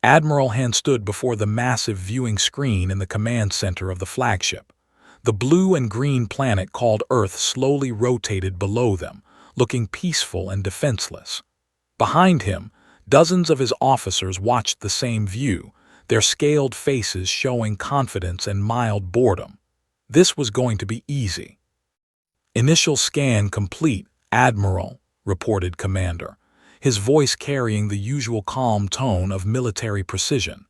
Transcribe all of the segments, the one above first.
Admiral Han stood before the massive viewing screen in the command center of the flagship. The blue and green planet called Earth slowly rotated below them, looking peaceful and defenseless. Behind him, dozens of his officers watched the same view, their scaled faces showing confidence and mild boredom. This was going to be easy. "Initial scan complete, Admiral," reported Commander, his voice carrying the usual calm tone of military precision.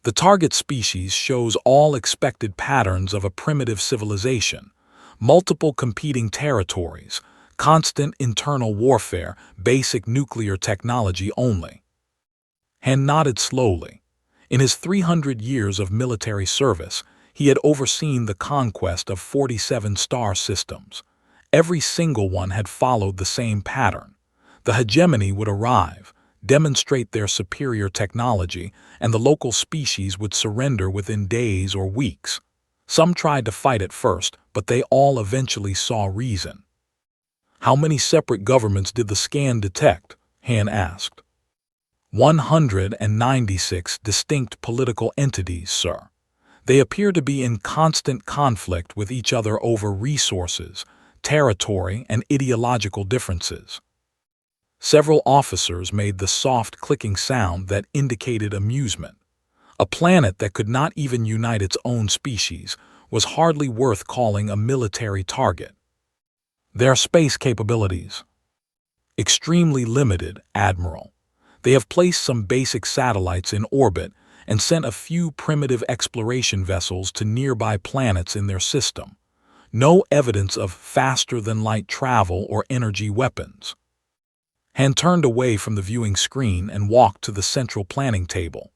"The target species shows all expected patterns of a primitive civilization, multiple competing territories, constant internal warfare, basic nuclear technology only." Han nodded slowly. In his 300 years of military service, he had overseen the conquest of 47 star systems. Every single one had followed the same pattern. The hegemony would arrive, demonstrate their superior technology, and the local species would surrender within days or weeks. Some tried to fight at first, but they all eventually saw reason. "How many separate governments did the scan detect?" Han asked. 196 distinct political entities, sir. They appear to be in constant conflict with each other over resources, territory, and ideological differences. Several officers made the soft clicking sound that indicated amusement. A planet that could not even unite its own species was hardly worth calling a military target. "Their space capabilities." "Extremely limited, Admiral. They have placed some basic satellites in orbit and sent a few primitive exploration vessels to nearby planets in their system. No evidence of faster-than-light travel or energy weapons." Han turned away from the viewing screen and walked to the central planning table.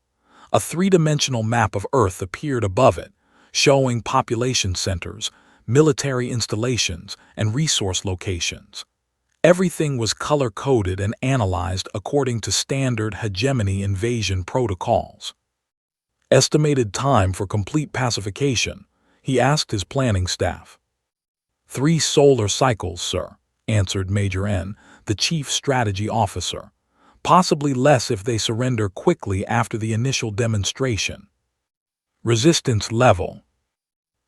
A three-dimensional map of Earth appeared above it, showing population centers, military installations, and resource locations. Everything was color-coded and analyzed according to standard hegemony invasion protocols. "Estimated time for complete pacification?" he asked his planning staff. 3 solar cycles, sir," answered Major N, the chief strategy officer. "Possibly less if they surrender quickly after the initial demonstration." "Resistance level?"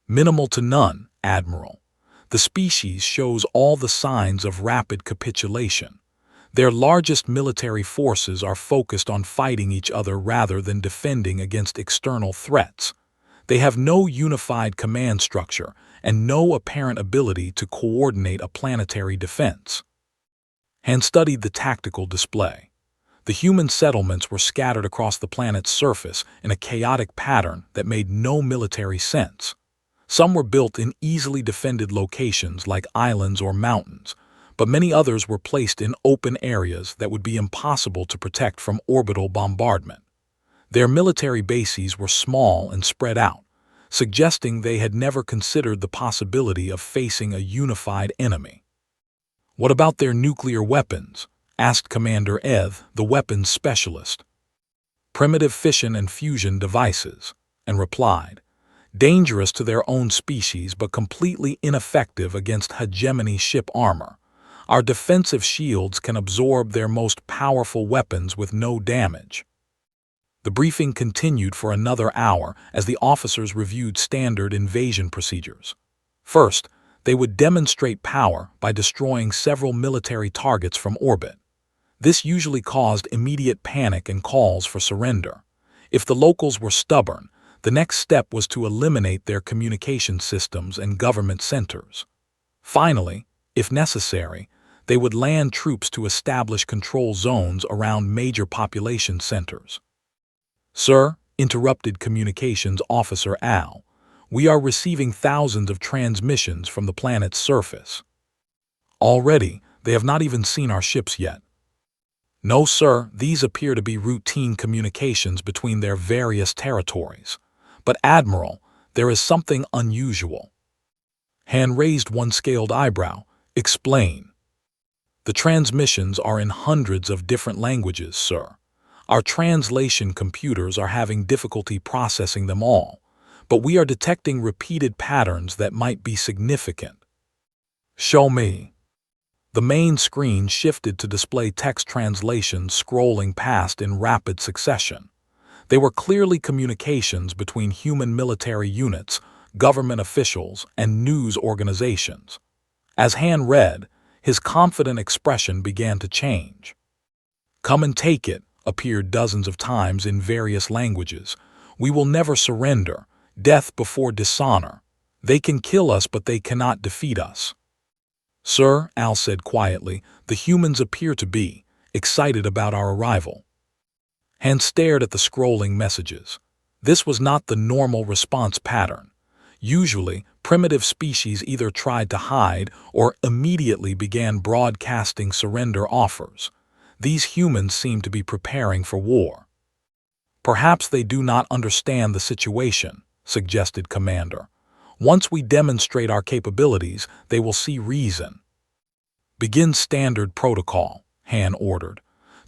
"Minimal to none, Admiral. The species shows all the signs of rapid capitulation. Their largest military forces are focused on fighting each other rather than defending against external threats. They have no unified command structure and no apparent ability to coordinate a planetary defense." Han studied the tactical display. The human settlements were scattered across the planet's surface in a chaotic pattern that made no military sense. Some were built in easily defended locations like islands or mountains, but many others were placed in open areas that would be impossible to protect from orbital bombardment. Their military bases were small and spread out, suggesting they had never considered the possibility of facing a unified enemy. "What about their nuclear weapons?" asked Commander Eth, the weapons specialist. "Primitive fission and fusion devices," and replied, "dangerous to their own species but completely ineffective against hegemony ship armor. Our defensive shields can absorb their most powerful weapons with no damage." The briefing continued for another hour as the officers reviewed standard invasion procedures. First, they would demonstrate power by destroying several military targets from orbit. This usually caused immediate panic and calls for surrender. If the locals were stubborn, the next step was to eliminate their communication systems and government centers. Finally, if necessary, they would land troops to establish control zones around major population centers. "Sir," interrupted Communications Officer Al, "we are receiving thousands of transmissions from the planet's surface." "Already, they have not even seen our ships yet." "No, sir, these appear to be routine communications between their various territories. But, Admiral, there is something unusual." Han raised one scaled eyebrow. "Explain." "The transmissions are in hundreds of different languages, sir. Our translation computers are having difficulty processing them all, but we are detecting repeated patterns that might be significant." "Show me." The main screen shifted to display text translations scrolling past in rapid succession. They were clearly communications between human military units, government officials, and news organizations. As Han read, his confident expression began to change. "Come and take it," appeared dozens of times in various languages. "We will never surrender. Death before dishonor. They can kill us, but they cannot defeat us." "Sir," Al said quietly, "the humans appear to be excited about our arrival." Han stared at the scrolling messages. This was not the normal response pattern. Usually, primitive species either tried to hide or immediately began broadcasting surrender offers. These humans seemed to be preparing for war. "Perhaps they do not understand the situation," suggested Commander. "Once we demonstrate our capabilities, they will see reason." "Begin standard protocol," Han ordered.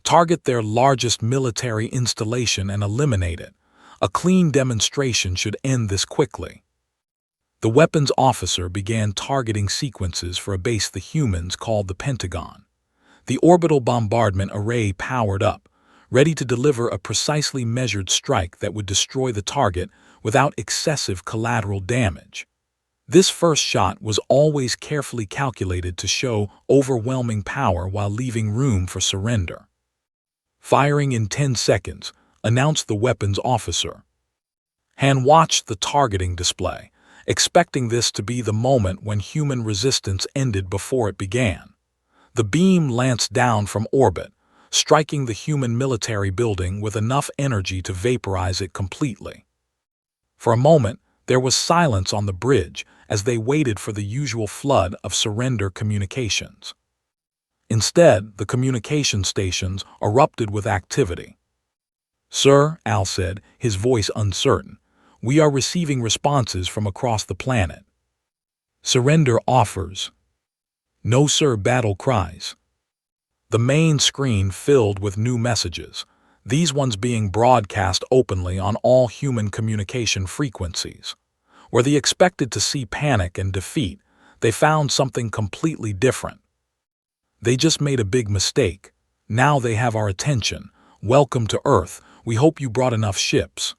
"Target their largest military installation and eliminate it. A clean demonstration should end this quickly." The weapons officer began targeting sequences for a base the humans called the Pentagon. The orbital bombardment array powered up, ready to deliver a precisely measured strike that would destroy the target without excessive collateral damage. This first shot was always carefully calculated to show overwhelming power while leaving room for surrender. "Firing in 10 seconds, announced the weapons officer. Han watched the targeting display, expecting this to be the moment when human resistance ended before it began. The beam lanced down from orbit, striking the human military building with enough energy to vaporize it completely. For a moment, there was silence on the bridge as they waited for the usual flood of surrender communications. Instead, the communication stations erupted with activity. "Sir," Al said, his voice uncertain, "we are receiving responses from across the planet. Surrender offers. No sir battle cries." The main screen filled with new messages, these ones being broadcast openly on all human communication frequencies. Where they expected to see panic and defeat, they found something completely different. "They just made a big mistake. Now they have our attention. Welcome to Earth. We hope you brought enough ships."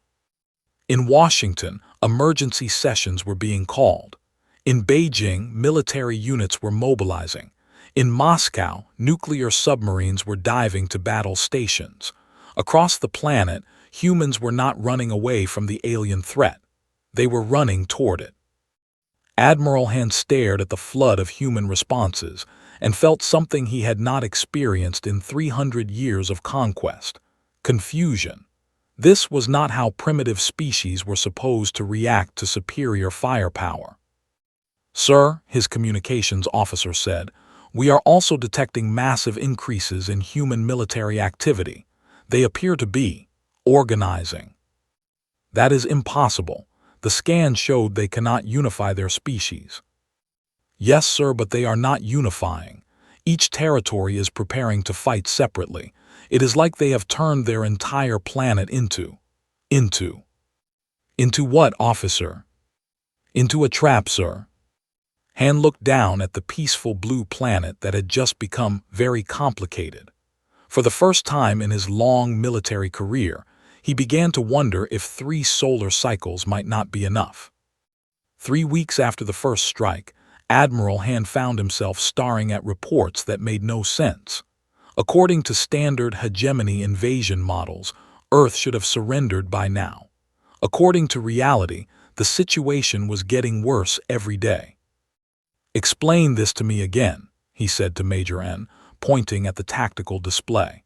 In Washington, emergency sessions were being called. In Beijing, military units were mobilizing. In Moscow, nuclear submarines were diving to battle stations. Across the planet, humans were not running away from the alien threat. They were running toward it. Admiral Han stared at the flood of human responses and felt something he had not experienced in 300 years of conquest: confusion. This was not how primitive species were supposed to react to superior firepower. "Sir," his communications officer said, "we are also detecting massive increases in human military activity. They appear to be organizing." "That is impossible. The scan showed they cannot unify their species." "Yes, sir, but they are not unifying. Each territory is preparing to fight separately. It is like they have turned their entire planet into what, officer?" "Into a trap, sir." Han looked down at the peaceful blue planet that had just become very complicated. For the first time in his long military career, he began to wonder if 3 solar cycles might not be enough. 3 weeks after the first strike, Admiral Han found himself staring at reports that made no sense. According to standard hegemony invasion models, Earth should have surrendered by now. According to reality, the situation was getting worse every day. "Explain this to me again," he said to Major N, pointing at the tactical display.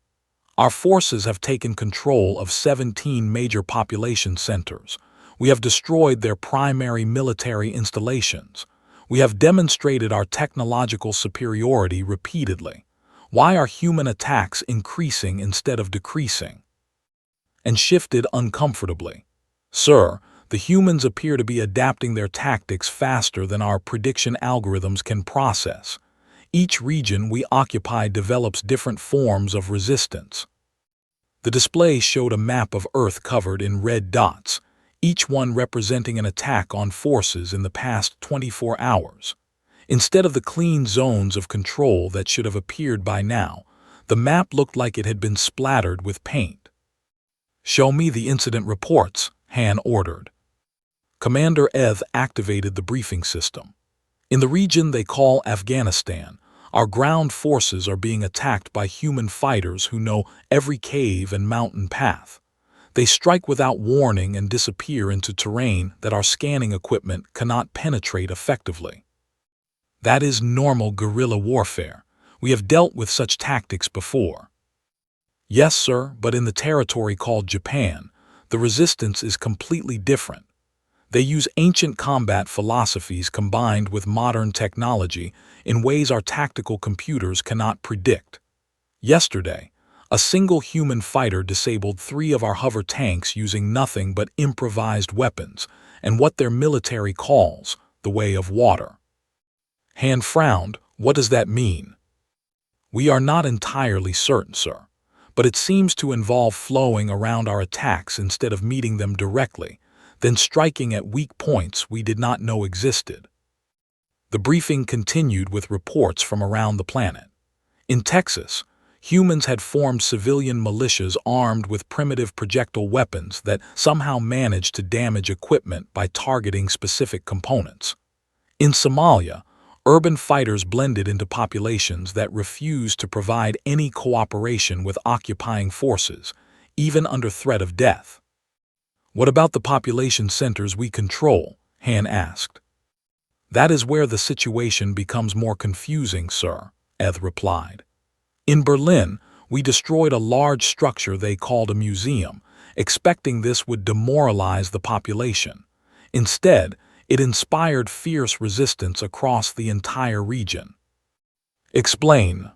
"Our forces have taken control of 17 major population centers. We have destroyed their primary military installations. We have demonstrated our technological superiority repeatedly. Why are human attacks increasing instead of decreasing?" And shifted uncomfortably. "Sir, the humans appear to be adapting their tactics faster than our prediction algorithms can process. Each region we occupy develops different forms of resistance." The display showed a map of Earth covered in red dots, each one representing an attack on forces in the past 24 hours. Instead of the clean zones of control that should have appeared by now, the map looked like it had been splattered with paint. Show me the incident reports, Han ordered. Commander Eth activated the briefing system. In the region they call Afghanistan, our ground forces are being attacked by human fighters who know every cave and mountain path. They strike without warning and disappear into terrain that our scanning equipment cannot penetrate effectively. That is normal guerrilla warfare. We have dealt with such tactics before. Yes, sir, but in the territory called Japan, the resistance is completely different. They use ancient combat philosophies combined with modern technology in ways our tactical computers cannot predict. Yesterday, a single human fighter disabled 3 of our hover tanks using nothing but improvised weapons and what their military calls the way of water. Han frowned. What does that mean? We are not entirely certain, sir, but it seems to involve flowing around our attacks instead of meeting them directly, then striking at weak points we did not know existed. The briefing continued with reports from around the planet. In Texas, humans had formed civilian militias armed with primitive projectile weapons that somehow managed to damage equipment by targeting specific components. In Somalia, urban fighters blended into populations that refused to provide any cooperation with occupying forces, even under threat of death. What about the population centers we control? Han asked. That is where the situation becomes more confusing, sir, Eth replied. In Berlin, we destroyed a large structure they called a museum, expecting this would demoralize the population. Instead, it inspired fierce resistance across the entire region. Explain.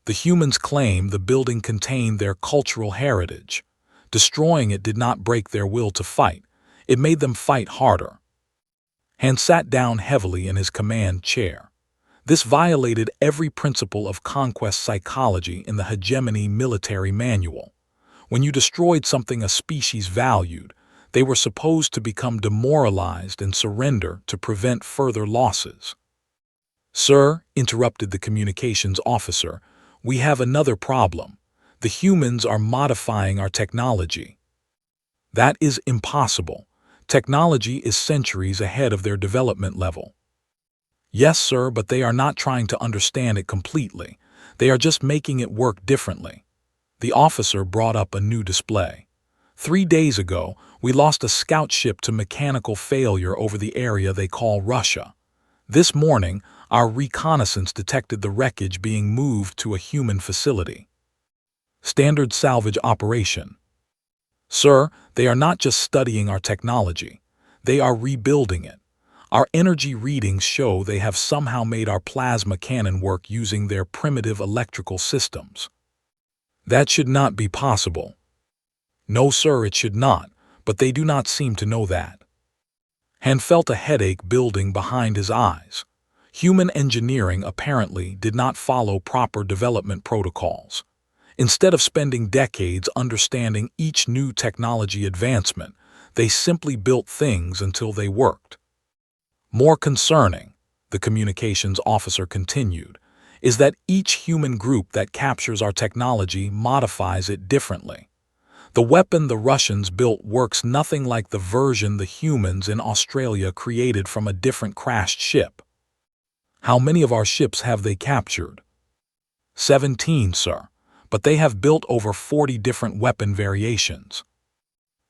The humans claim the building contained their cultural heritage. Destroying it did not break their will to fight. It made them fight harder. Han sat down heavily in his command chair. This violated every principle of conquest psychology in the hegemony military manual. When you destroyed something a species valued, they were supposed to become demoralized and surrender to prevent further losses. Sir, interrupted the communications officer, we have another problem. The humans are modifying our technology. That is impossible. Technology is centuries ahead of their development level. Yes, sir, but they are not trying to understand it completely. They are just making it work differently. The officer brought up a new display. 3 days ago, we lost a scout ship to mechanical failure over the area they call Russia. This morning, our reconnaissance detected the wreckage being moved to a human facility. Standard salvage operation. Sir, they are not just studying our technology. They are rebuilding it. Our energy readings show they have somehow made our plasma cannon work using their primitive electrical systems. That should not be possible. No, sir, it should not, but they do not seem to know that. Han felt a headache building behind his eyes. Human engineering apparently did not follow proper development protocols. Instead of spending decades understanding each new technology advancement, they simply built things until they worked. More concerning, the communications officer continued, is that each human group that captures our technology modifies it differently. The weapon the Russians built works nothing like the version the humans in Australia created from a different crashed ship. How many of our ships have they captured? 17, sir, but they have built over 40 different weapon variations.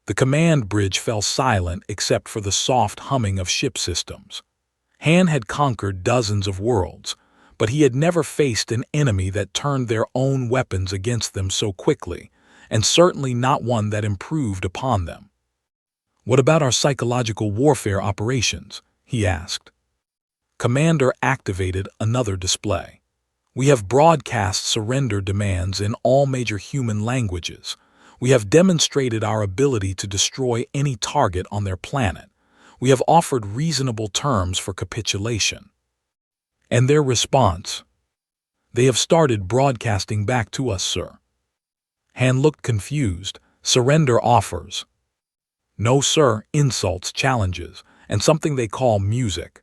The command bridge fell silent except for the soft humming of ship systems. Han had conquered dozens of worlds, but he had never faced an enemy that turned their own weapons against them so quickly, and certainly not one that improved upon them. What about our psychological warfare operations? He asked. Commander activated another display. We have broadcast surrender demands in all major human languages. We have demonstrated our ability to destroy any target on their planet. We have offered reasonable terms for capitulation. And their response? They have started broadcasting back to us, sir. Han looked confused. Surrender offers. No, sir, insults, challenges, and something they call music.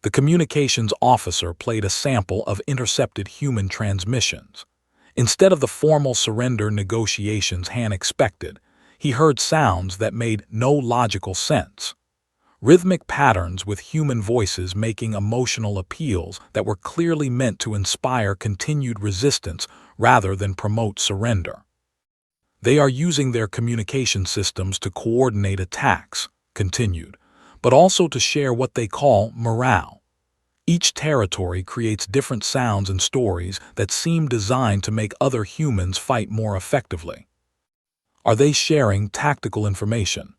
The communications officer played a sample of intercepted human transmissions. Instead of the formal surrender negotiations Han expected, he heard sounds that made no logical sense. Rhythmic patterns with human voices making emotional appeals that were clearly meant to inspire continued resistance rather than promote surrender. They are using their communication systems to coordinate attacks, continued, but also to share what they call morale. Each territory creates different sounds and stories that seem designed to make other humans fight more effectively. Are they sharing tactical information?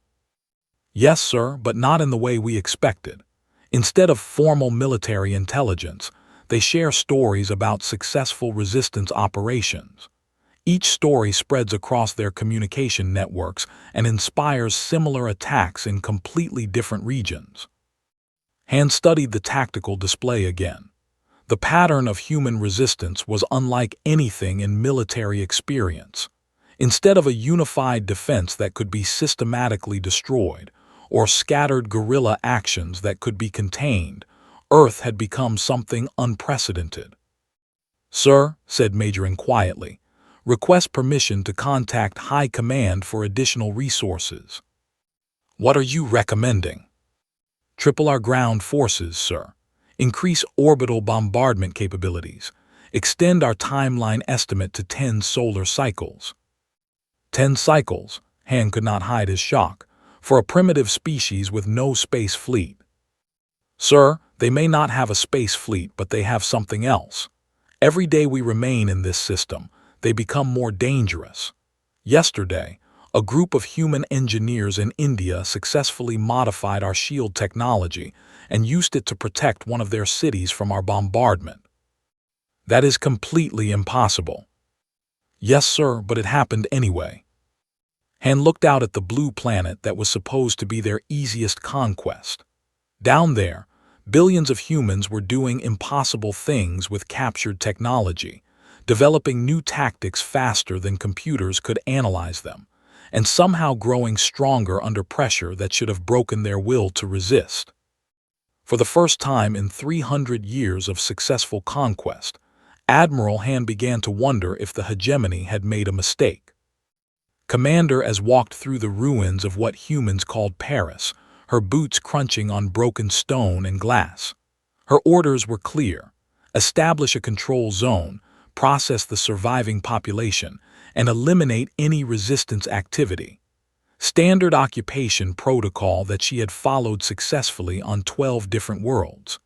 Yes, sir, but not in the way we expected. Instead of formal military intelligence, they share stories about successful resistance operations. Each story spreads across their communication networks and inspires similar attacks in completely different regions. Han studied the tactical display again. The pattern of human resistance was unlike anything in military experience. Instead of a unified defense that could be systematically destroyed, or scattered guerrilla actions that could be contained, Earth had become something unprecedented. "Sir," said Majorin quietly, "request permission to contact High Command for additional resources." "What are you recommending?" "Triple our ground forces, sir. Increase orbital bombardment capabilities. Extend our timeline estimate to 10 solar cycles." 10 cycles, Han could not hide his shock, for a primitive species with no space fleet. "Sir, they may not have a space fleet, but they have something else. Every day we remain in this system, they become more dangerous. Yesterday, a group of human engineers in India successfully modified our shield technology and used it to protect one of their cities from our bombardment." "That is completely impossible." "Yes, sir, but it happened anyway." Han looked out at the blue planet that was supposed to be their easiest conquest. Down there, billions of humans were doing impossible things with captured technology, developing new tactics faster than computers could analyze them, and somehow growing stronger under pressure that should have broken their will to resist. For the first time in 300 years of successful conquest, Admiral Han began to wonder if the hegemony had made a mistake. Commander as walked through the ruins of what humans called Paris, her boots crunching on broken stone and glass. Her orders were clear: establish a control zone, process the surviving population, and eliminate any resistance activity. Standard occupation protocol that she had followed successfully on 12 different worlds.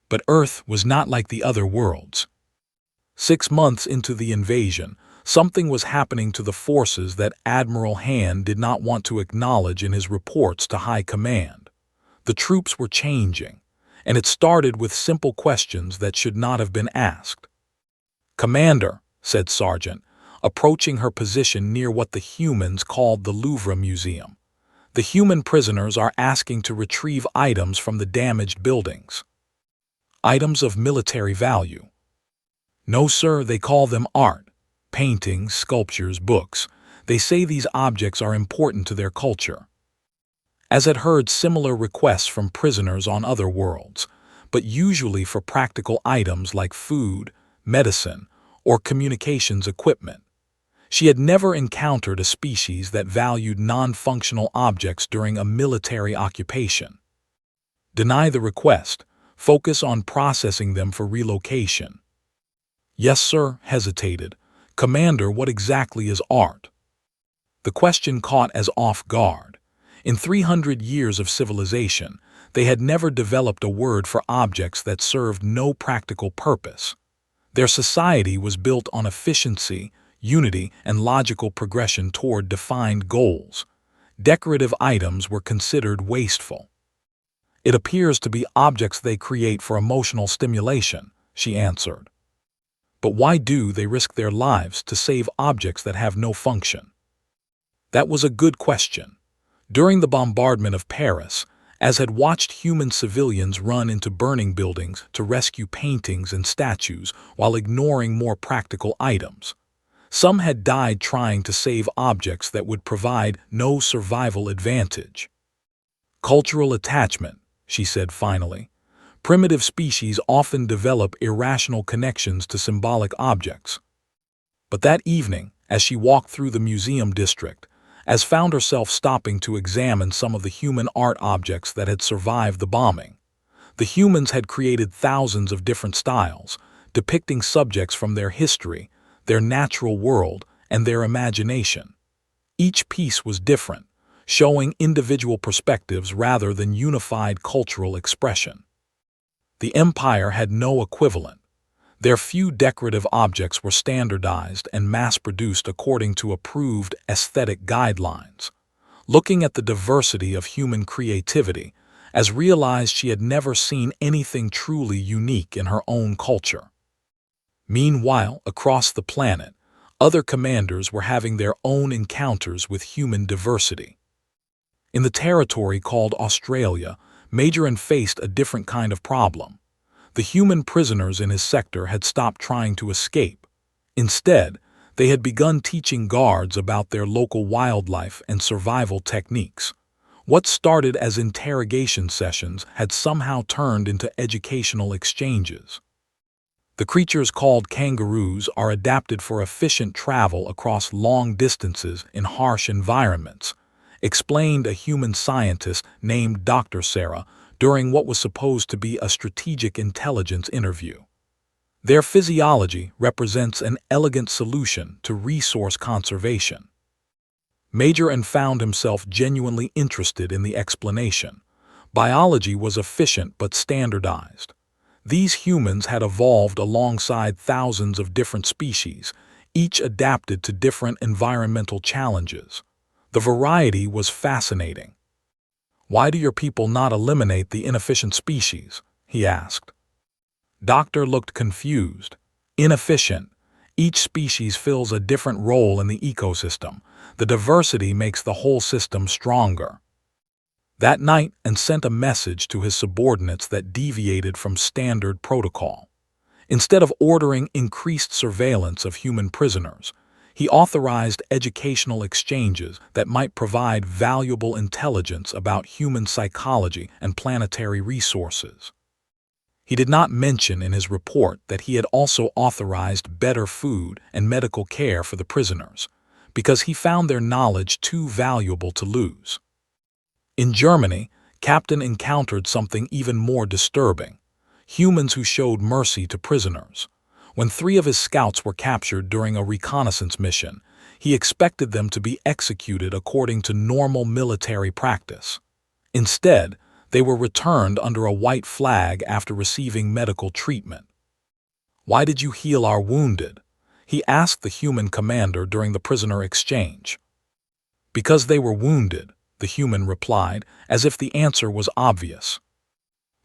But Earth was not like the other worlds. 6 months into the invasion, something was happening to the forces that Admiral Han did not want to acknowledge in his reports to High Command. The troops were changing, and it started with simple questions that should not have been asked. "Commander," said Sergeant, approaching her position near what the humans called the Louvre Museum, "the human prisoners are asking to retrieve items from the damaged buildings." "Items of military value." "No, sir, they call them art. Paintings, sculptures, books. They say these objects are important to their culture." As had heard similar requests from prisoners on other worlds, but usually for practical items like food, medicine, or communications equipment. She had never encountered a species that valued non-functional objects during a military occupation. "Deny the request. Focus on processing them for relocation." "Yes, sir," hesitated. "Commander, what exactly is art?" The question caught as off guard. In 300 years of civilization, they had never developed a word for objects that served no practical purpose. Their society was built on efficiency, unity, and logical progression toward defined goals. Decorative items were considered wasteful. "It appears to be objects they create for emotional stimulation," she answered. "But why do they risk their lives to save objects that have no function?" That was a good question. During the bombardment of Paris, as had watched human civilians run into burning buildings to rescue paintings and statues while ignoring more practical items, some had died trying to save objects that would provide no survival advantage. "Cultural attachment," she said finally. "Primitive species often develop irrational connections to symbolic objects." But that evening, as she walked through the museum district, as found herself stopping to examine some of the human art objects that had survived the bombing. The humans had created thousands of different styles, depicting subjects from their history, their natural world, and their imagination. Each piece was different, showing individual perspectives rather than unified cultural expression. The Empire had no equivalent. Their few decorative objects were standardized and mass-produced according to approved aesthetic guidelines. Looking at the diversity of human creativity, as realized she had never seen anything truly unique in her own culture. Meanwhile, across the planet, other commanders were having their own encounters with human diversity. In the territory called Australia, Majoran faced a different kind of problem. The human prisoners in his sector had stopped trying to escape. Instead, they had begun teaching guards about their local wildlife and survival techniques. What started as interrogation sessions had somehow turned into educational exchanges. The creatures called kangaroos are adapted for efficient travel across long distances in harsh environments, explained a human scientist named Dr. Sarah during what was supposed to be a strategic intelligence interview. Their physiology represents an elegant solution to resource conservation. Majoran found himself genuinely interested in the explanation. Biology was efficient but standardized. These humans had evolved alongside thousands of different species, each adapted to different environmental challenges. The variety was fascinating. "Why do your people not eliminate the inefficient species?" he asked. Doctor looked confused. Inefficient. Each species fills a different role in the ecosystem. The diversity makes the whole system stronger. That night, and sent a message to his subordinates that deviated from standard protocol. Instead of ordering increased surveillance of human prisoners, he authorized educational exchanges that might provide valuable intelligence about human psychology and planetary resources. He did not mention in his report that he had also authorized better food and medical care for the prisoners, because he found their knowledge too valuable to lose. In Germany, Captain encountered something even more disturbing: humans who showed mercy to prisoners. When 3 of his scouts were captured during a reconnaissance mission, he expected them to be executed according to normal military practice. Instead, they were returned under a white flag after receiving medical treatment. "Why did you heal our wounded?" he asked the human commander during the prisoner exchange. "Because they were wounded," the human replied, as if the answer was obvious.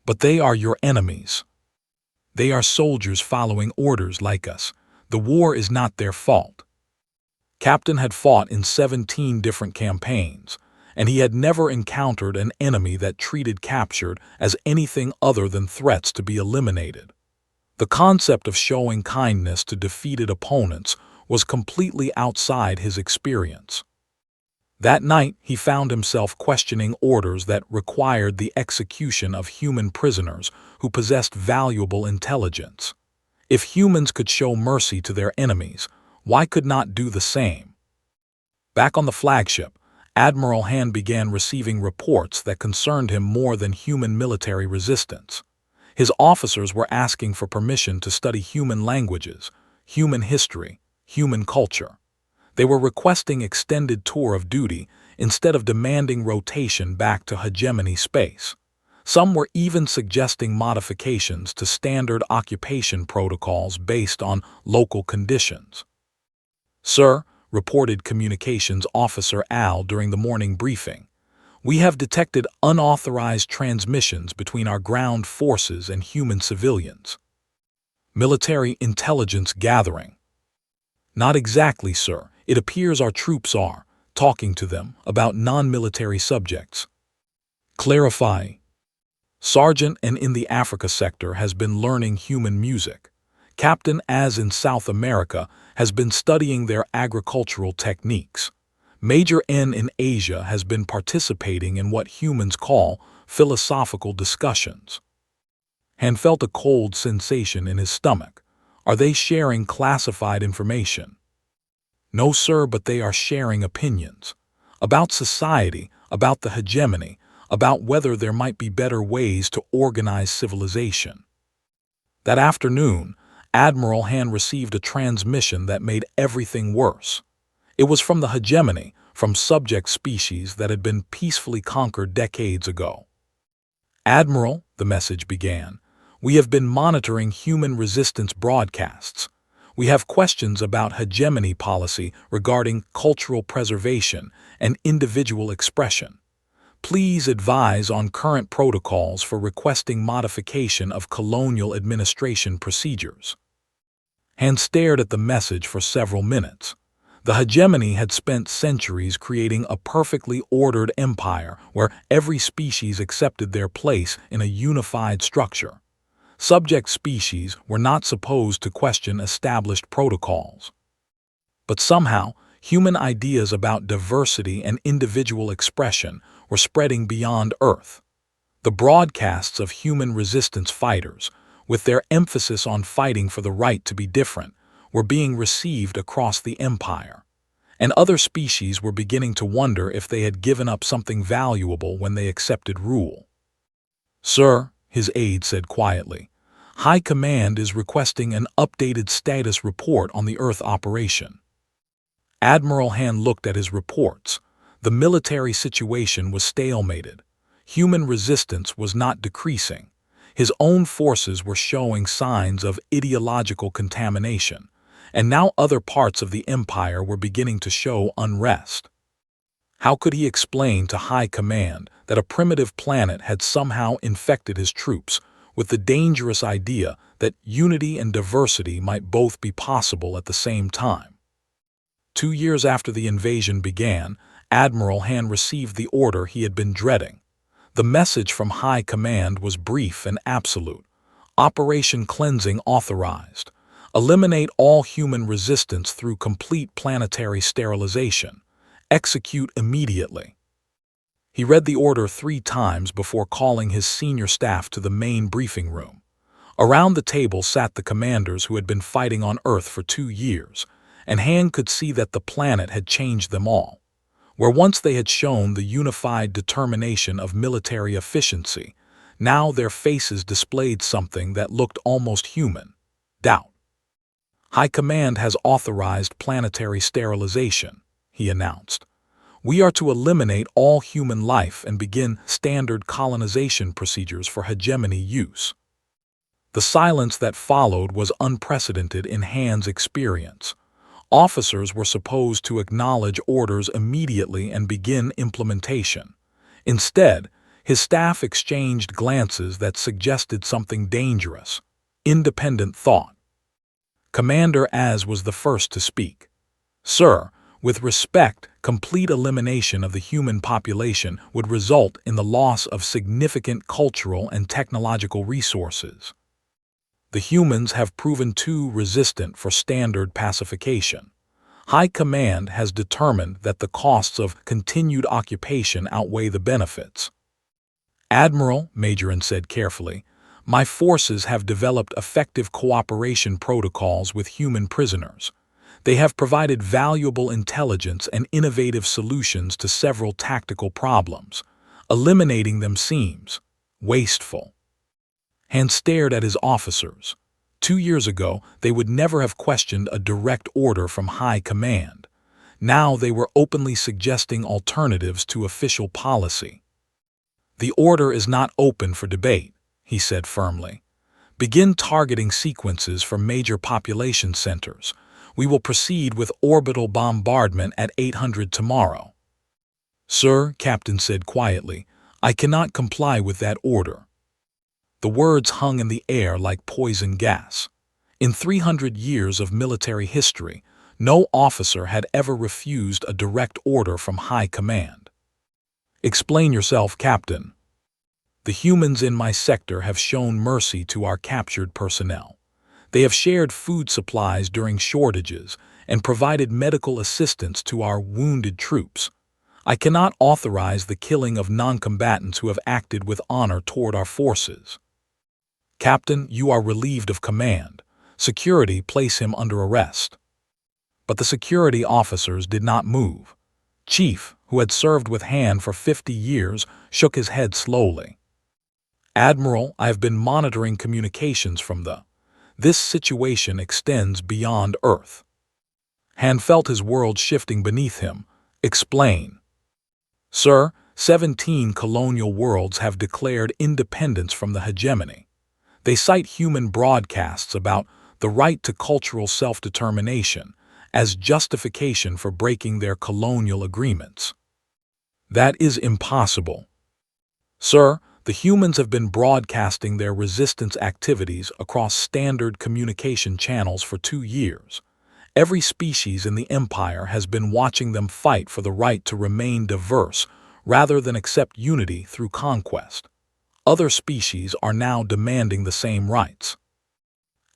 "But they are your enemies. They are soldiers following orders like us. The war is not their fault." Captain had fought in 17 different campaigns, and he had never encountered an enemy that treated captured as anything other than threats to be eliminated. The concept of showing kindness to defeated opponents was completely outside his experience. That night, he found himself questioning orders that required the execution of human prisoners who possessed valuable intelligence. If humans could show mercy to their enemies, why could not do the same? Back on the flagship, Admiral Han began receiving reports that concerned him more than human military resistance. His officers were asking for permission to study human languages, human history, human culture. They were requesting extended tour of duty instead of demanding rotation back to hegemony space. Some were even suggesting modifications to standard occupation protocols based on local conditions. "Sir," reported Communications Officer Al during the morning briefing, "we have detected unauthorized transmissions between our ground forces and human civilians." "Military intelligence gathering." "Not exactly, sir. It appears our troops are talking to them about non-military subjects." "Clarify." Sergeant and in the Africa sector has been learning human music. Captain, as in South America, has been studying their agricultural techniques. Major N in Asia has been participating in what humans call philosophical discussions. Han felt a cold sensation in his stomach. Are they sharing classified information? No, sir, but they are sharing opinions. About society, about the hegemony, about whether there might be better ways to organize civilization. That afternoon, Admiral Han received a transmission that made everything worse. It was from the hegemony, from subject species that had been peacefully conquered decades ago. Admiral, the message began, we have been monitoring human resistance broadcasts. We have questions about hegemony policy regarding cultural preservation and individual expression. Please advise on current protocols for requesting modification of colonial administration procedures. Han stared at the message for several minutes. The hegemony had spent centuries creating a perfectly ordered empire where every species accepted their place in a unified structure. Subject species were not supposed to question established protocols. But somehow, human ideas about diversity and individual expression were spreading beyond Earth. The broadcasts of human resistance fighters, with their emphasis on fighting for the right to be different, were being received across the empire. And other species were beginning to wonder if they had given up something valuable when they accepted rule. Sir, his aide said quietly, High Command is requesting an updated status report on the Earth operation. Admiral Han looked at his reports. The military situation was stalemated. Human resistance was not decreasing. His own forces were showing signs of ideological contamination, and now other parts of the empire were beginning to show unrest. How could he explain to High Command that a primitive planet had somehow infected his troops with the dangerous idea that unity and diversity might both be possible at the same time? 2 years after the invasion began, Admiral Han received the order he had been dreading. The message from High Command was brief and absolute. Operation Cleansing authorized. Eliminate all human resistance through complete planetary sterilization. Execute immediately. He read the order 3 times before calling his senior staff to the main briefing room. Around the table sat the commanders who had been fighting on Earth for 2 years, and Han could see that the planet had changed them all. Where once they had shown the unified determination of military efficiency, now their faces displayed something that looked almost human: doubt. High Command has authorized planetary sterilization, he announced. We are to eliminate all human life and begin standard colonization procedures for hegemony use. The silence that followed was unprecedented in Han's experience. Officers were supposed to acknowledge orders immediately and begin implementation. Instead, his staff exchanged glances that suggested something dangerous: independent thought. Commander Az was the first to speak. Sir, with respect, complete elimination of the human population would result in the loss of significant cultural and technological resources. The humans have proven too resistant for standard pacification. High Command has determined that the costs of continued occupation outweigh the benefits. Admiral, Majoran said carefully, my forces have developed effective cooperation protocols with human prisoners. They have provided valuable intelligence and innovative solutions to several tactical problems. Eliminating them seems wasteful. Han stared at his officers. 2 years ago, they would never have questioned a direct order from High Command. Now they were openly suggesting alternatives to official policy. The order is not open for debate, he said firmly. Begin targeting sequences for major population centers. We will proceed with orbital bombardment at 800 tomorrow. Sir, Captain said quietly, I cannot comply with that order. The words hung in the air like poison gas. In 300 years of military history, no officer had ever refused a direct order from High Command. Explain yourself, Captain. The humans in my sector have shown mercy to our captured personnel. They have shared food supplies during shortages and provided medical assistance to our wounded troops. I cannot authorize the killing of non-combatants who have acted with honor toward our forces. Captain, you are relieved of command. Security, place him under arrest. But the security officers did not move. Chief, who had served with Han for 50 years, shook his head slowly. "Admiral, I have been monitoring communications from the... This situation extends beyond Earth." Han felt his world shifting beneath him. "Explain." "Sir, 17 colonial worlds have declared independence from the hegemony. They cite human broadcasts about the right to cultural self-determination as justification for breaking their colonial agreements." "That is impossible." "Sir, the humans have been broadcasting their resistance activities across standard communication channels for 2 years. Every species in the Empire has been watching them fight for the right to remain diverse rather than accept unity through conquest. Other species are now demanding the same rights."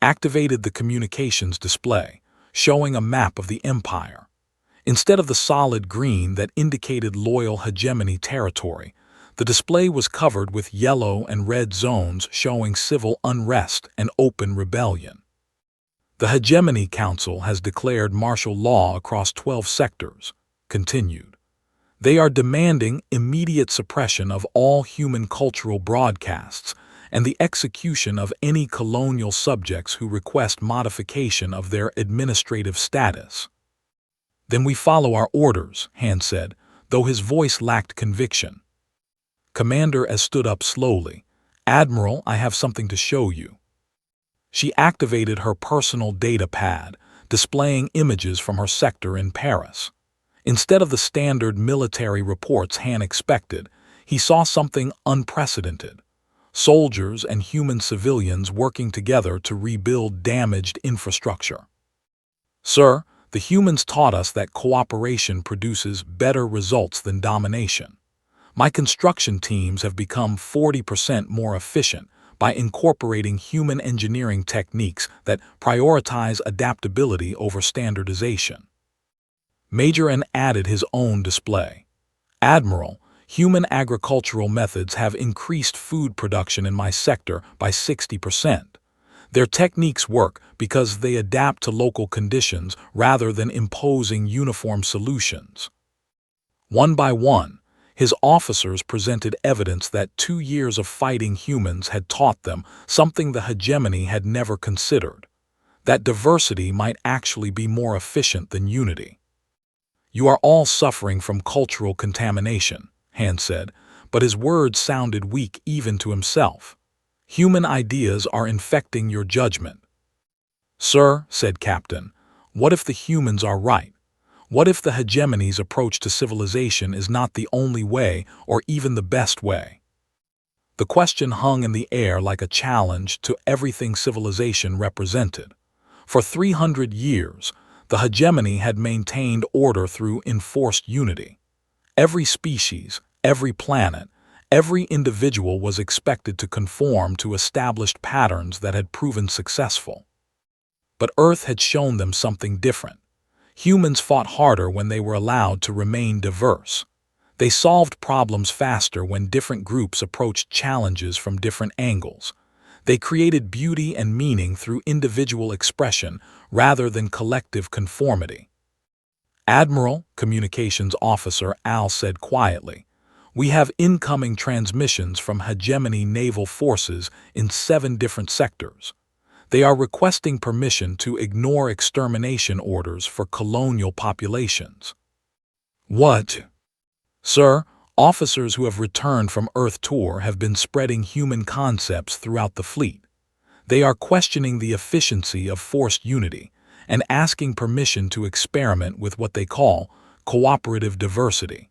Activated the communications display, showing a map of the Empire. Instead of the solid green that indicated loyal hegemony territory, the display was covered with yellow and red zones showing civil unrest and open rebellion. "The Hegemony Council has declared martial law across 12 sectors," continued. "They are demanding immediate suppression of all human cultural broadcasts and the execution of any colonial subjects who request modification of their administrative status." "Then we follow our orders," Han said, though his voice lacked conviction. Commander S stood up slowly. "Admiral, I have something to show you." She activated her personal data pad, displaying images from her sector in Paris. Instead of the standard military reports Han expected, he saw something unprecedented. Soldiers and human civilians working together to rebuild damaged infrastructure. "Sir, the humans taught us that cooperation produces better results than domination. My construction teams have become 40% more efficient by incorporating human engineering techniques that prioritize adaptability over standardization." Major N added his own display. "Admiral, human agricultural methods have increased food production in my sector by 60%. Their techniques work because they adapt to local conditions rather than imposing uniform solutions." One by one, his officers presented evidence that 2 years of fighting humans had taught them something the hegemony had never considered: that diversity might actually be more efficient than unity. "You are all suffering from cultural contamination," Han said, but his words sounded weak even to himself. "Human ideas are infecting your judgment." "Sir," said Captain, "what if the humans are right? What if the hegemony's approach to civilization is not the only way or even the best way?" The question hung in the air like a challenge to everything civilization represented. For 300 years, the hegemony had maintained order through enforced unity. Every species, every planet, every individual was expected to conform to established patterns that had proven successful. But Earth had shown them something different. Humans fought harder when they were allowed to remain diverse. They solved problems faster when different groups approached challenges from different angles. They created beauty and meaning through individual expression rather than collective conformity. "Admiral," Communications Officer Al said quietly, "we have incoming transmissions from hegemony naval forces in 7 different sectors. They are requesting permission to ignore extermination orders for colonial populations." "What?" "Sir, officers who have returned from Earth tour have been spreading human concepts throughout the fleet. They are questioning the efficiency of forced unity and asking permission to experiment with what they call cooperative diversity."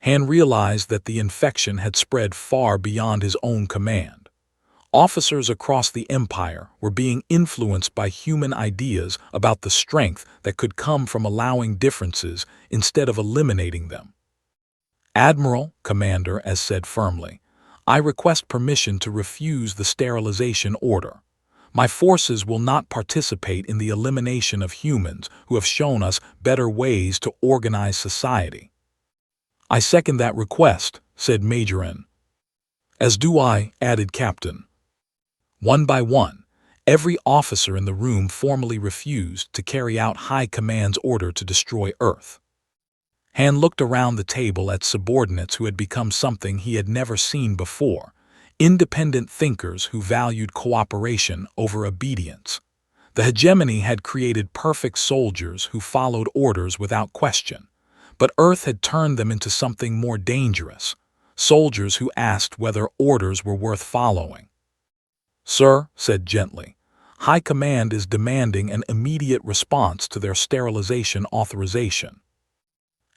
Han realized that the infection had spread far beyond his own command. Officers across the Empire were being influenced by human ideas about the strength that could come from allowing differences instead of eliminating them. "Admiral," Commander S said firmly, "I request permission to refuse the sterilization order. My forces will not participate in the elimination of humans who have shown us better ways to organize society." "I second that request," said Major N. "As do I," added Captain. One by one, Every officer in the room formally refused to carry out High Command's order to destroy Earth. Han looked around the table at subordinates who had become something he had never seen before, independent thinkers who valued cooperation over obedience. The hegemony had created perfect soldiers who followed orders without question, but Earth had turned them into something more dangerous, soldiers who asked whether orders were worth following. "Sir," said gently, "High Command is demanding an immediate response to their sterilization authorization."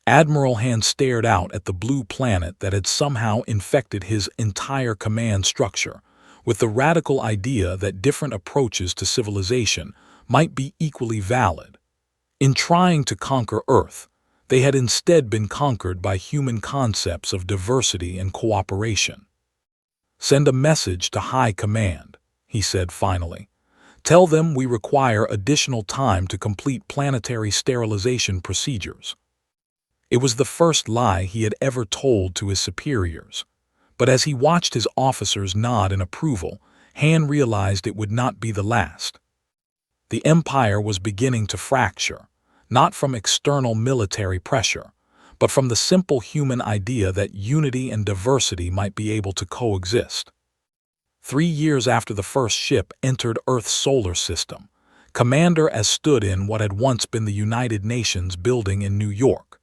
Admiral Han stared out at the blue planet that had somehow infected his entire command structure, with the radical idea that different approaches to civilization might be equally valid. In trying to conquer Earth, they had instead been conquered by human concepts of diversity and cooperation. "Send a message to High Command," he said finally. "Tell them we require additional time to complete planetary sterilization procedures." It was the first lie he had ever told to his superiors, but as he watched his officers nod in approval, Han realized it would not be the last. The Empire was beginning to fracture, not from external military pressure, but from the simple human idea that unity and diversity might be able to coexist. 3 years after the first ship entered Earth's solar system, Commander as stood in what had once been the United Nations building in New York.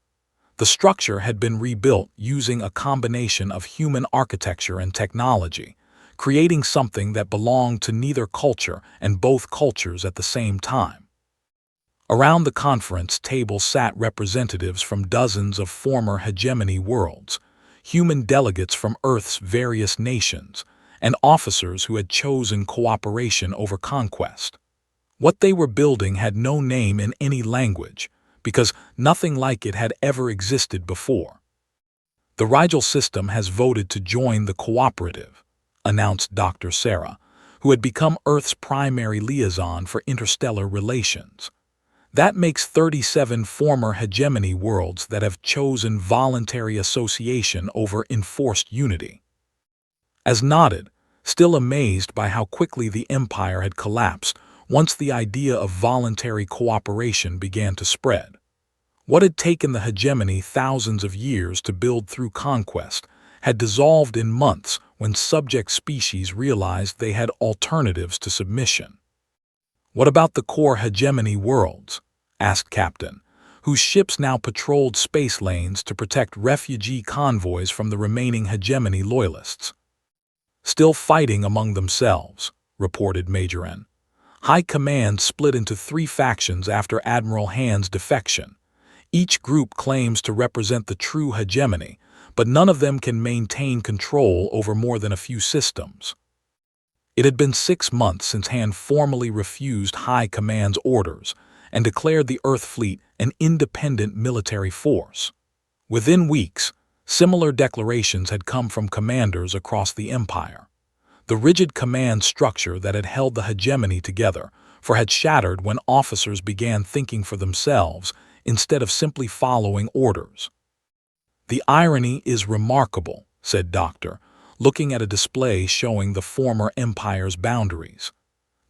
The structure had been rebuilt using a combination of human architecture and technology, creating something that belonged to neither culture and both cultures at the same time. Around the conference table sat representatives from dozens of former hegemony worlds, human delegates from Earth's various nations, and officers who had chosen cooperation over conquest. What they were building had no name in any language, because nothing like it had ever existed before. "The Rigel system has voted to join the cooperative," announced Dr. Sarah, who had become Earth's primary liaison for interstellar relations. "That makes 37 former hegemony worlds that have chosen voluntary association over enforced unity." As nodded, still amazed by how quickly the Empire had collapsed once the idea of voluntary cooperation began to spread. What had taken the hegemony thousands of years to build through conquest had dissolved in months when subject species realized they had alternatives to submission. "What about the core hegemony worlds?" asked Captain, whose ships now patrolled space lanes to protect refugee convoys from the remaining hegemony loyalists. "Still fighting among themselves," reported Major N. High Command split into 3 factions after Admiral Han's defection. Each group claims to represent the true hegemony, but none of them can maintain control over more than a few systems. It had been 6 months since Han formally refused High Command's orders and declared the Earth Fleet an independent military force. Within weeks, similar declarations had come from commanders across the Empire. The rigid command structure that had held the hegemony together had shattered when officers began thinking for themselves instead of simply following orders. "The irony is remarkable," said Doctor, looking at a display showing the former empire's boundaries.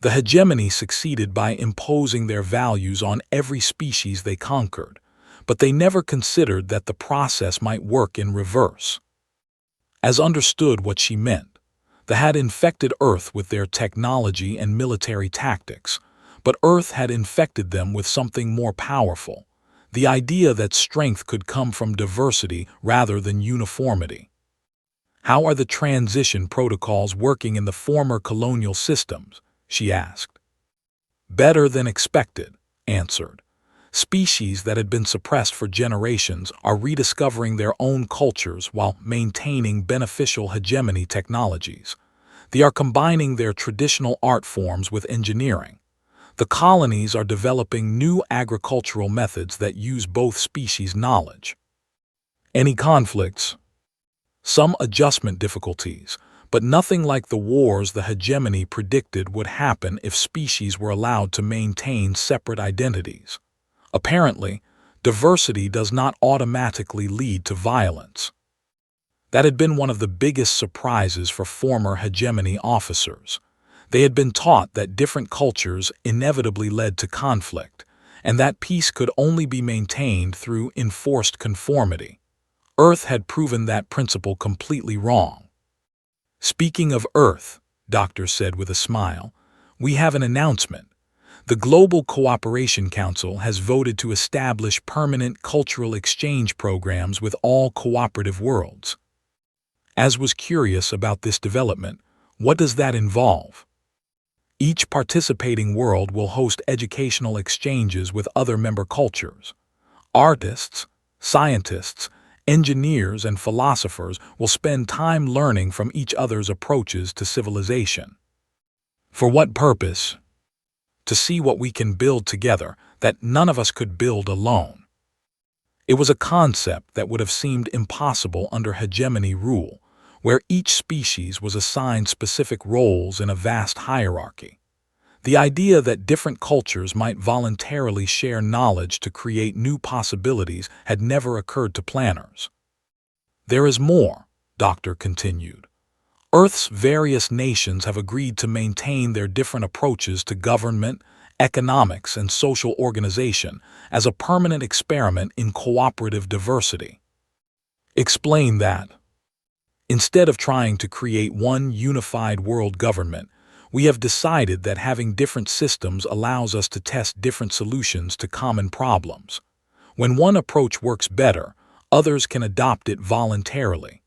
"The hegemony succeeded by imposing their values on every species they conquered, but they never considered that the process might work in reverse." As understood what she meant, they had infected Earth with their technology and military tactics, but Earth had infected them with something more powerful, the idea that strength could come from diversity rather than uniformity. "How are the transition protocols working in the former colonial systems?" she asked. "Better than expected," answered. "Species that had been suppressed for generations are rediscovering their own cultures while maintaining beneficial hegemony technologies. They are combining their traditional art forms with engineering. The colonies are developing new agricultural methods that use both species' knowledge." "Any conflicts?" "Some adjustment difficulties, but nothing like the wars the hegemony predicted would happen if species were allowed to maintain separate identities. Apparently, diversity does not automatically lead to violence." That had been one of the biggest surprises for former hegemony officers. They had been taught that different cultures inevitably led to conflict, and that peace could only be maintained through enforced conformity. Earth had proven that principle completely wrong. "Speaking of Earth," Doctor said with a smile, "we have an announcement. The Global Cooperation Council has voted to establish permanent cultural exchange programs with all cooperative worlds." As was curious about this development, what does that involve? Each participating world will host educational exchanges with other member cultures. Artists, scientists, engineers, and philosophers will spend time learning from each other's approaches to civilization. For what purpose? To see what we can build together that none of us could build alone. It was a concept that would have seemed impossible under hegemony rule, where each species was assigned specific roles in a vast hierarchy. The idea that different cultures might voluntarily share knowledge to create new possibilities had never occurred to planners. "There is more," Doctor continued. "Earth's various nations have agreed to maintain their different approaches to government, economics, and social organization as a permanent experiment in cooperative diversity." Explain that. "Instead of trying to create one unified world government, we have decided that having different systems allows us to test different solutions to common problems. When one approach works better, others can adopt it voluntarily.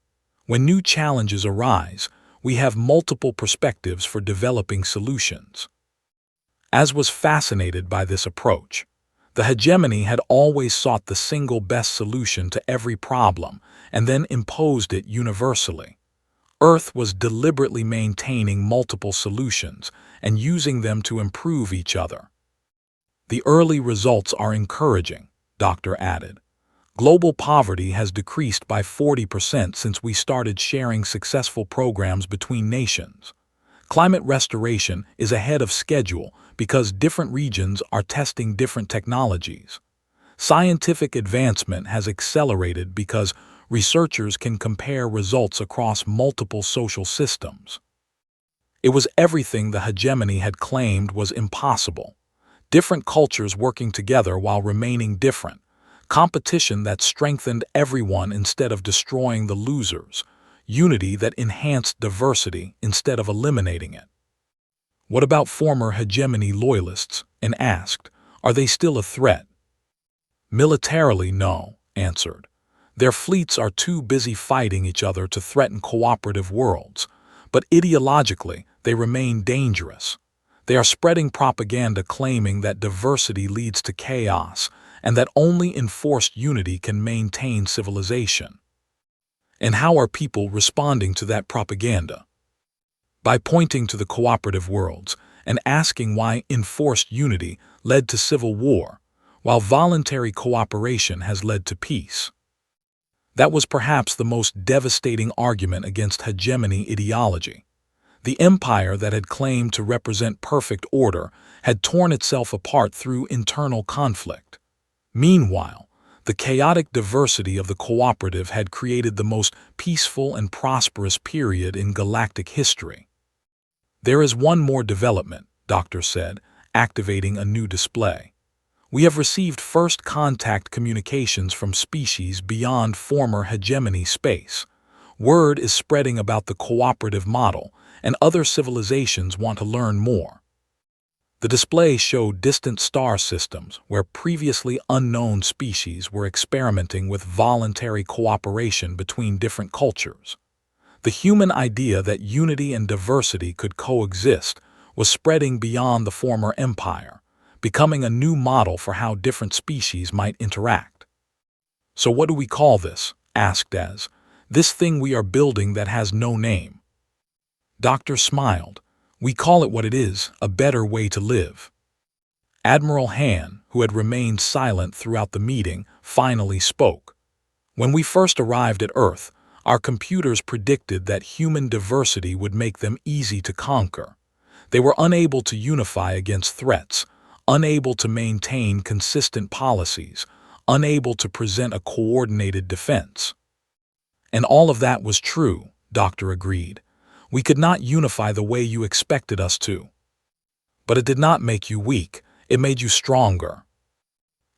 When new challenges arise, we have multiple perspectives for developing solutions." As was fascinated by this approach, the hegemony had always sought the single best solution to every problem and then imposed it universally. Earth was deliberately maintaining multiple solutions and using them to improve each other. "The early results are encouraging," Doctor added. "Global poverty has decreased by 40% since we started sharing successful programs between nations. Climate restoration is ahead of schedule because different regions are testing different technologies. Scientific advancement has accelerated because researchers can compare results across multiple social systems." It was everything the hegemony had claimed was impossible. Different cultures working together while remaining different. Competition that strengthened everyone instead of destroying the losers. Unity that enhanced diversity instead of eliminating it. "What about former hegemony loyalists?" and asked, "Are they still a threat?" "Militarily, no," answered. "Their fleets are too busy fighting each other to threaten cooperative worlds, but ideologically, they remain dangerous. They are spreading propaganda claiming that diversity leads to chaos and that only enforced unity can maintain civilization." "And how are people responding to that propaganda?" "By pointing to the cooperative worlds and asking why enforced unity led to civil war, while voluntary cooperation has led to peace." That was perhaps the most devastating argument against hegemony ideology. The empire that had claimed to represent perfect order had torn itself apart through internal conflict. Meanwhile, the chaotic diversity of the cooperative had created the most peaceful and prosperous period in galactic history. "There is one more development," Doctor said, activating a new display. "We have received first contact communications from species beyond former hegemony space. Word is spreading about the cooperative model, and other civilizations want to learn more." The display showed distant star systems where previously unknown species were experimenting with voluntary cooperation between different cultures. The human idea that unity and diversity could coexist was spreading beyond the former empire, becoming a new model for how different species might interact. "So what do we call this?" asked Az. "This thing we are building that has no name." Doctor smiled. "We call it what it is, a better way to live." Admiral Han, who had remained silent throughout the meeting, finally spoke. "When we first arrived at Earth, our computers predicted that human diversity would make them easy to conquer. They were unable to unify against threats, unable to maintain consistent policies, unable to present a coordinated defense." "And all of that was true," Doctor agreed. We could not unify the way you expected us to. But it did not make you weak, it made you stronger.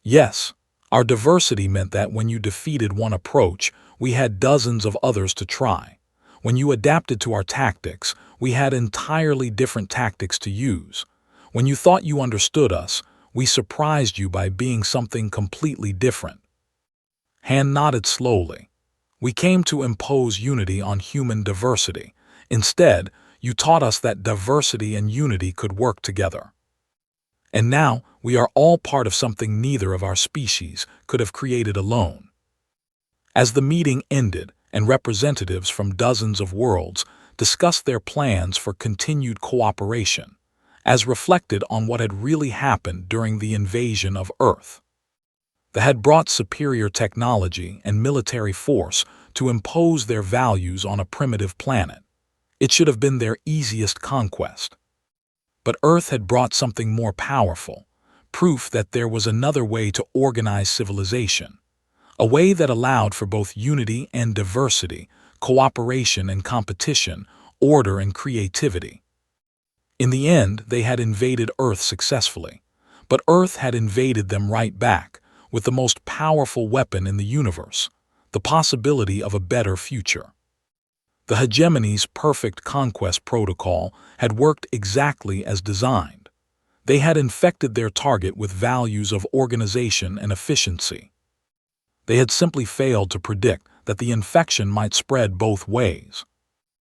Yes, our diversity meant that when you defeated one approach, we had dozens of others to try. When you adapted to our tactics, we had entirely different tactics to use. When you thought you understood us, we surprised you by being something completely different. Han nodded slowly. We came to impose unity on human diversity. Instead, you taught us that diversity and unity could work together. And now, we are all part of something neither of our species could have created alone. As the meeting ended and representatives from dozens of worlds discussed their plans for continued cooperation, as reflected on what had really happened during the invasion of Earth. They had brought superior technology and military force to impose their values on a primitive planet. It should have been their easiest conquest. But Earth had brought something more powerful, proof that there was another way to organize civilization, a way that allowed for both unity and diversity, cooperation and competition, order and creativity. In the end, they had invaded Earth successfully, but Earth had invaded them right back, with the most powerful weapon in the universe, the possibility of a better future. The hegemony's perfect conquest protocol had worked exactly as designed. They had infected their target with values of organization and efficiency. They had simply failed to predict that the infection might spread both ways.